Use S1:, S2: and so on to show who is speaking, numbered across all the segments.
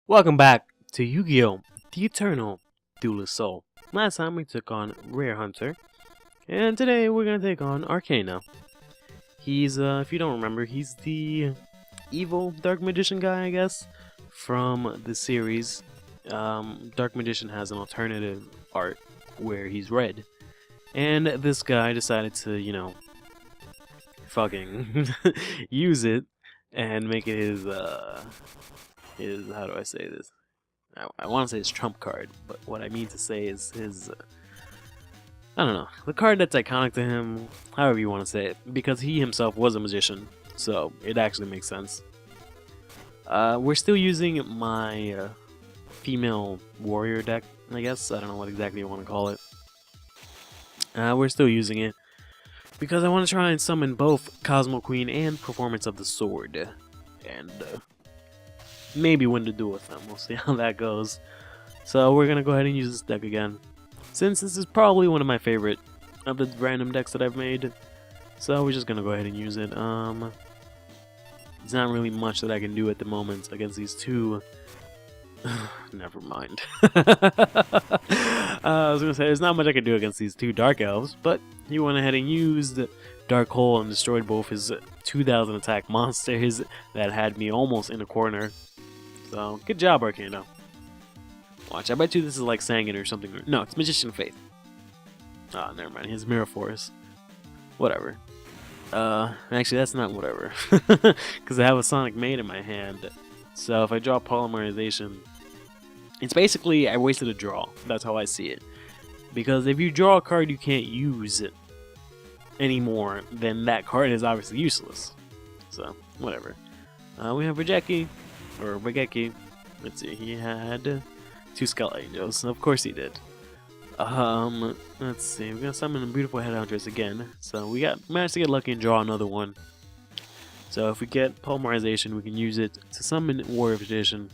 S1: Welcome back to Yu-Gi-Oh! The Eternal Duelist Soul. Last time we took on Rare Hunter, and today we're gonna take on Arkana. He's, if you don't remember, he's the evil Dark Magician guy, I guess, from the series. Dark Magician has an alternative art where he's red, and this guy decided to, fucking use it and make it his, how do I say this? I want to say his trump card, but what I mean to say is his, I don't know, the card that's iconic to him, however you want to say it, because he himself was a magician, so it actually makes sense. We're still using my female warrior deck, I guess. I don't know what exactly you want to call it. We're still using it because I want to try and summon both Cosmo Queen and Performance of the Sword, and maybe win the duel with them. We'll see how that goes. So we're gonna go ahead and use this deck again, since this is probably one of my favorite of the random decks that I've made. So we're just gonna go ahead and use it. There's not really much that I can do at the moment against these two. Never mind. I was gonna say there's not much I can do against these two Dark Elves, but he went ahead and used Dark Hole and destroyed both his 2,000 attack monsters that had me almost in a corner. So, good job, Arkana. Watch, I bet you this is like Sangin or something. No, it's Magician Faith. Ah, never mind. His Mirror Force. Whatever. Actually, that's not whatever. Because I have a Sonic Maid in my hand. So, if I draw Polymerization, it's basically I wasted a draw. That's how I see it. Because if you draw a card you can't use it anymore, then that card is obviously useless. So, whatever. We have Rejeki. Or Regeki. Let's see, he had 2 Skull Angels. Of course he did. Let's see, we're gonna summon a beautiful Head Huntress again. So we managed to get lucky and draw another one. So if we get Polymerization, we can use it to summon Warrior of Tradition.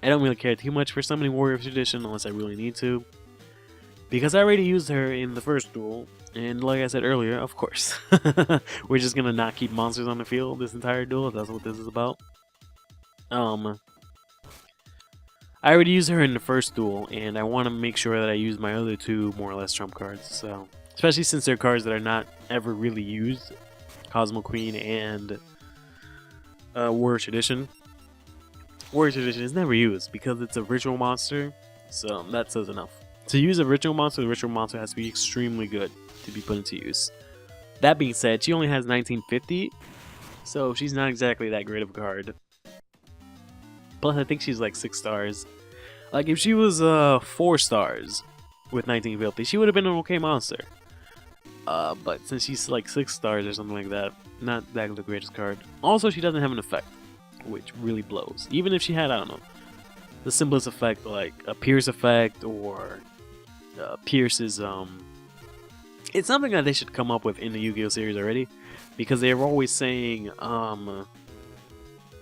S1: I don't really care too much for summoning Warrior of Tradition unless I really need to, because I already used her in the first duel. And like I said earlier, of course, we're just gonna not keep monsters on the field this entire duel, if that's what this is about. I already used her in the first duel, and I want to make sure that I use my other two more or less trump cards. So, especially since they're cards that are not ever really used, Cosmo Queen and Warrior Tradition. Warrior Tradition is never used because it's a ritual monster, so that says enough. To use a ritual monster, the ritual monster has to be extremely good to be put into use. That being said, she only has 1950, so she's not exactly that great of a card. Plus, I think she's like 6 stars. Like, if she was 4 stars with 1950, she would have been an okay monster. But since she's like 6 stars or something like that, not that the greatest card. Also, she doesn't have an effect, which really blows. Even if she had, I don't know, the simplest effect, like a Pierce effect, or Pierce's, it's something that they should come up with in the Yu-Gi-Oh series already, because they're always saying,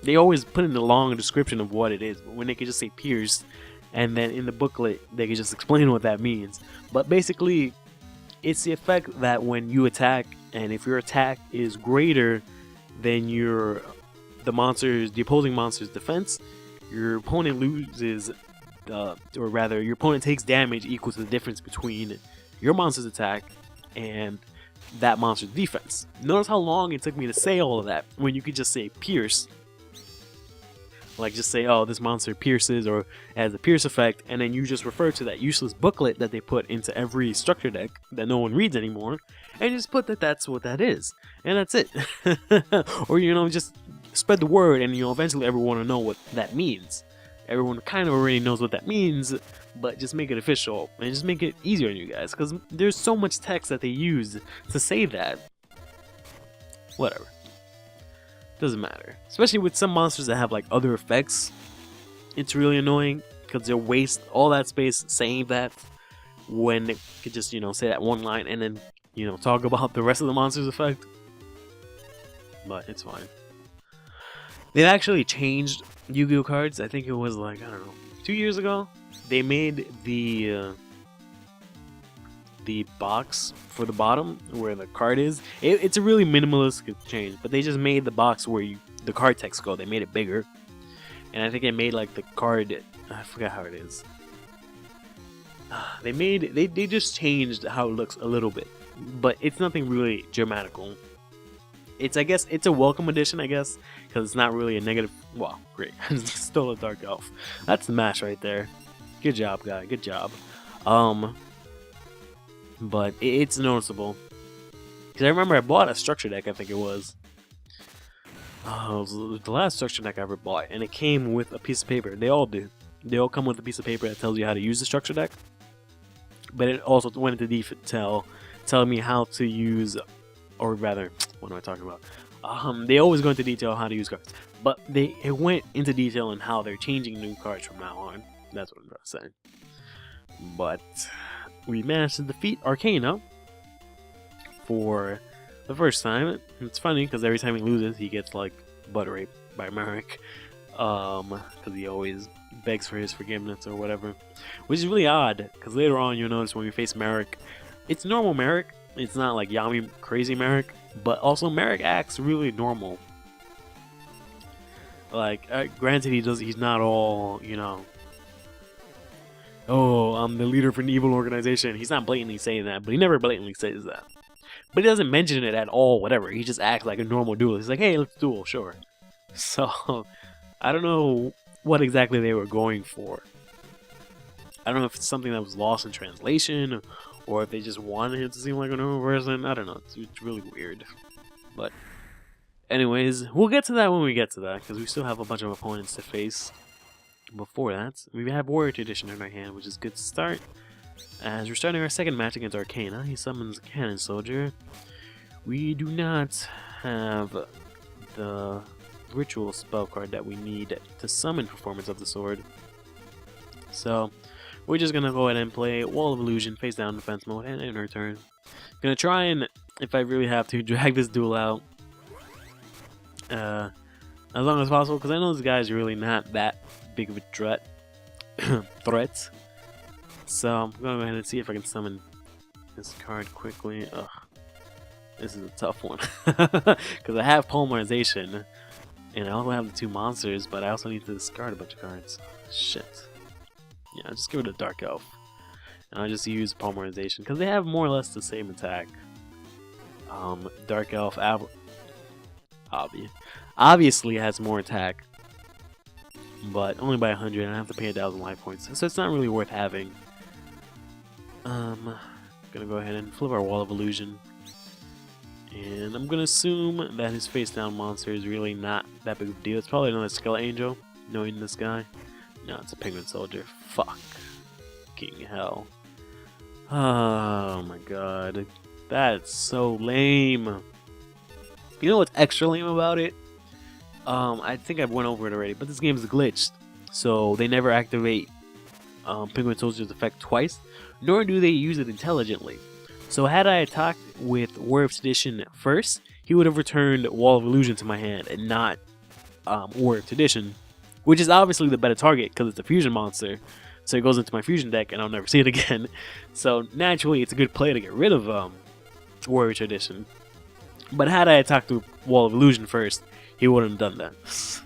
S1: they always put in the long description of what it is, but when they could just say Pierce, and then in the booklet they could just explain what that means. But basically, it's the effect that when you attack, and if your attack is greater than the opposing monster's defense, your opponent loses, or rather, your opponent takes damage equal to the difference between your monster's attack and that monster's defense. Notice how long it took me to say all of that when you could just say Pierce. Like, just say, oh, this monster pierces or has a pierce effect, and then you just refer to that useless booklet that they put into every structure deck that no one reads anymore, and just put that that's what that is, and that's it. Or, just spread the word, and, eventually everyone will know what that means. Everyone kind of already knows what that means, but just make it official, and just make it easier on you guys, because there's so much text that they use to say that. Whatever. Doesn't matter. Especially with some monsters that have like other effects. It's really annoying because they'll waste all that space saying that when they could just, say that one line and then, talk about the rest of the monster's effect. But it's fine. They've actually changed Yu-Gi-Oh cards. I think it was like, I don't know, 2 years ago. They made the box for the bottom where the card is. It's a really minimalistic change, but they just made the box where the card text go. They made it bigger, and I think it made like the card. I forgot how it is. They just changed how it looks a little bit, but it's nothing really dramatical. I guess it's a welcome addition, I guess, because it's not really a negative. Wow, great. Still a Dark Elf. That's the match right there. Good job, guy. Good job. But it's noticeable. Because I remember I bought a structure deck, I think it was. It was the last structure deck I ever bought, and it came with a piece of paper. They all do. They all come with a piece of paper that tells you how to use the structure deck. But it also went into detail telling me how to use, or rather, what am I talking about? They always go into detail how to use cards. But it went into detail on how they're changing new cards from now on. That's what I'm trying to say. But we managed to defeat Arkana for the first time. It's funny because every time he loses, he gets like butt raped by Merrick. Because he always begs for his forgiveness or whatever. Which is really odd because later on you'll notice when we face Merrick, it's normal Merrick. It's not like Yami crazy Merrick. But also Merrick acts really normal. Like, granted he's not all, you know, oh, I'm the leader for an evil organization. He's not blatantly saying that, but he never blatantly says that. But he doesn't mention it at all, whatever. He just acts like a normal duelist. He's like, hey, let's duel, sure. So, I don't know what exactly they were going for. I don't know if it's something that was lost in translation, or if they just wanted him to seem like a normal person. I don't know. It's really weird. But, anyways, we'll get to that when we get to that, because we still have a bunch of opponents to face. Before that, we have Warrior Tradition in our hand, which is a good start. As we're starting our second match against Arkana, he summons Cannon Soldier. We do not have the ritual spell card that we need to summon Performance of the Sword. So, we're just going to go ahead and play Wall of Illusion, face down defense mode, and end our turn. Going to try and, if I really have to, drag this duel out as long as possible, because I know this guy's really not that big of a threat. So I'm gonna go ahead and see if I can summon this card quickly. Ugh, this is a tough one because I have Polymerization and I also have the two monsters, but I also need to discard a bunch of cards. Shit. Yeah, I'll just give it a Dark Elf, and I'll just use Polymerization because they have more or less the same attack. Dark Elf obviously has more attack, but only by 100, and I have to pay 1,000 life points, so it's not really worth having. Gonna go ahead and flip our Wall of Illusion, and I'm gonna assume that his face down monster is really not that big of a deal. It's probably another Skeleton Angel, knowing this guy. No, it's a Penguin Soldier. Fucking hell. Oh my god, that's so lame. You know what's extra lame about it? I think I've went over it already, but this game is glitched, so they never activate Penguin Soldier's effect twice, nor do they use it intelligently. So had I attacked with Warrior Tradition first, he would have returned Wall of Illusion to my hand and not Warrior Tradition, which is obviously the better target because it's a fusion monster, so it goes into my fusion deck and I'll never see it again. So naturally it's a good play to get rid of Warrior Tradition. But had I attacked with Wall of Illusion first, he wouldn't have done that. So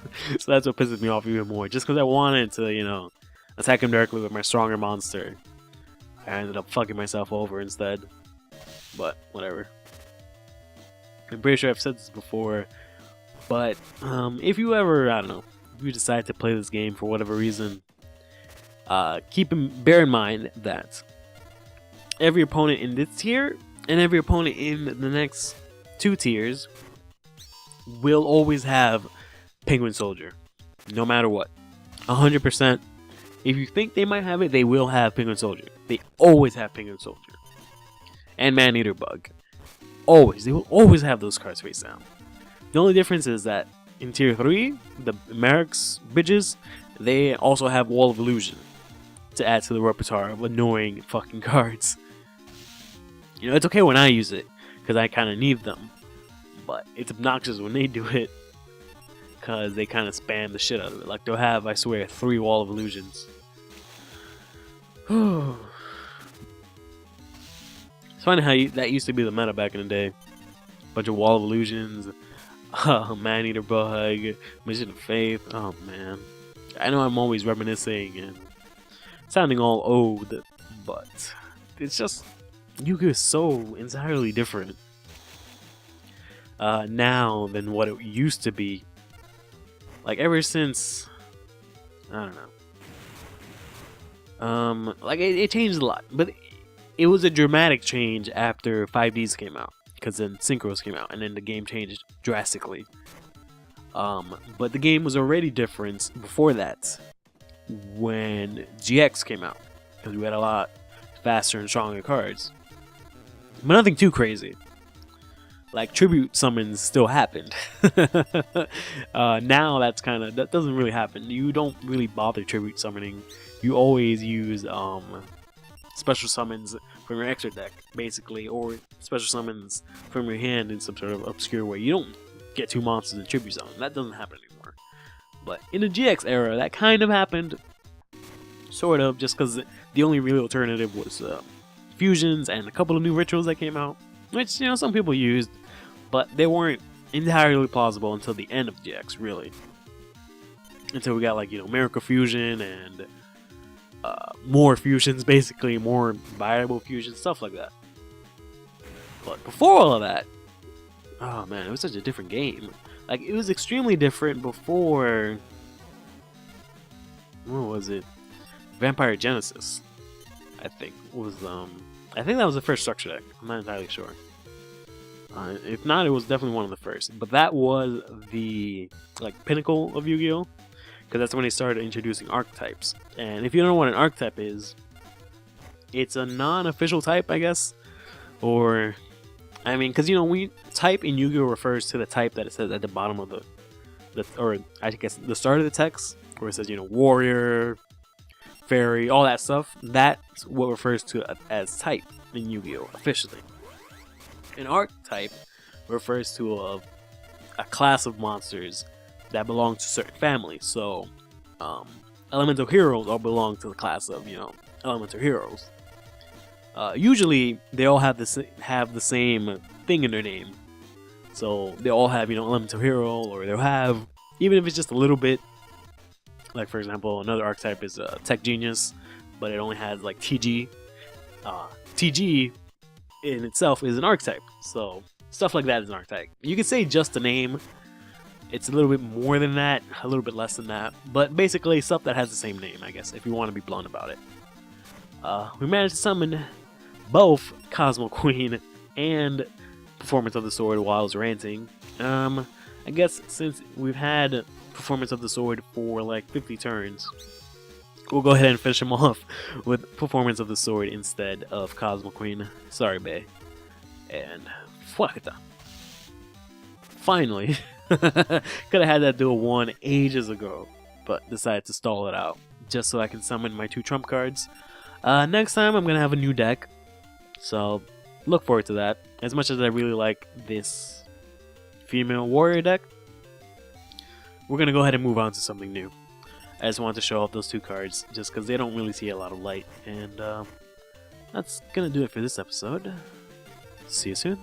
S1: that's what pisses me off even more. Just because I wanted to, you know, attack him directly with my stronger monster, I ended up fucking myself over instead. But whatever. I'm pretty sure I've said this before, but if you ever, I don't know, if you decide to play this game for whatever reason, bear in mind that every opponent in this tier and every opponent in the next two tiers will always have Penguin Soldier, no matter what. 100%. If you think they might have it, they will have Penguin Soldier. They always have Penguin Soldier. And Man-Eater Bug. Always. They will always have those cards face down. The only difference is that in Tier 3, the Merrick's bitches, they also have Wall of Illusion to add to the repertoire of annoying fucking cards. You know, it's okay when I use it, because I kind of need them. But it's obnoxious when they do it, because they kind of spam the shit out of it. Like, they'll have, I swear, 3 Wall of Illusions. It's funny how that used to be the meta back in the day. Bunch of Wall of Illusions, Man-Eater Bug, Mission of Faith. Oh, man. I know I'm always reminiscing and sounding all old, but it's just Yu-Gi-Oh is so entirely different now than what it used to be. Like ever since, I don't know. Like it changed a lot, but it was a dramatic change after 5Ds came out, because then Synchros came out, and then the game changed drastically. But the game was already different before that, when GX came out, because we had a lot faster and stronger cards, but nothing too crazy. Like tribute summons still happened. Now that doesn't really happen. You don't really bother tribute summoning. You always use special summons from your extra deck, basically, or special summons from your hand in some sort of obscure way. You don't get 2 monsters in tribute summon. That doesn't happen anymore. But in the GX era, that kind of happened, sort of, just because the only real alternative was fusions and a couple of new rituals that came out, which some people used, but they weren't entirely plausible until the end of GX, really. Until we got like Miracle Fusion and more fusions, basically more viable fusions, stuff like that. But before all of that, oh man, it was such a different game. Like it was extremely different before. What was it? Vampire Genesis, I think was I think that was the first structure deck. I'm not entirely sure. If not, it was definitely one of the first. But that was the pinnacle of Yu-Gi-Oh, because that's when they started introducing archetypes. And if you don't know what an archetype is, it's a non-official type, I guess. Or, I mean, because we type in Yu-Gi-Oh refers to the type that it says at the bottom of or I guess the start of the text, where it says warrior, fairy, all that stuff. That's what refers to as type in Yu-Gi-Oh officially. An archetype refers to a class of monsters that belong to certain families. So, elemental heroes all belong to the class of elemental heroes. Usually, they all have the same thing in their name. So they all have elemental hero, or they'll have, even if it's just a little bit. Like for example, another archetype is Tech Genius, but it only has like TG. TG in itself is an archetype, so stuff like that is an archetype. You could say just a name. It's a little bit more than that, a little bit less than that, but basically stuff that has the same name, I guess, if you want to be blunt about it. We managed to summon both Cosmo Queen and Performance of the Sword while I was ranting. I guess since we've had Performance of the Sword for like 50 turns, we'll go ahead and finish him off with Performance of the Sword instead of Cosmo Queen. Sorry, bae. And fuckta. Finally. Could have had that duel won ages ago, but decided to stall it out just so I can summon my 2 trump cards. Next time I'm going to have a new deck, so look forward to that. As much as I really like this female warrior deck, we're going to go ahead and move on to something new. I just wanted to show off those 2 cards just because they don't really see a lot of light. And that's going to do it for this episode. See you soon.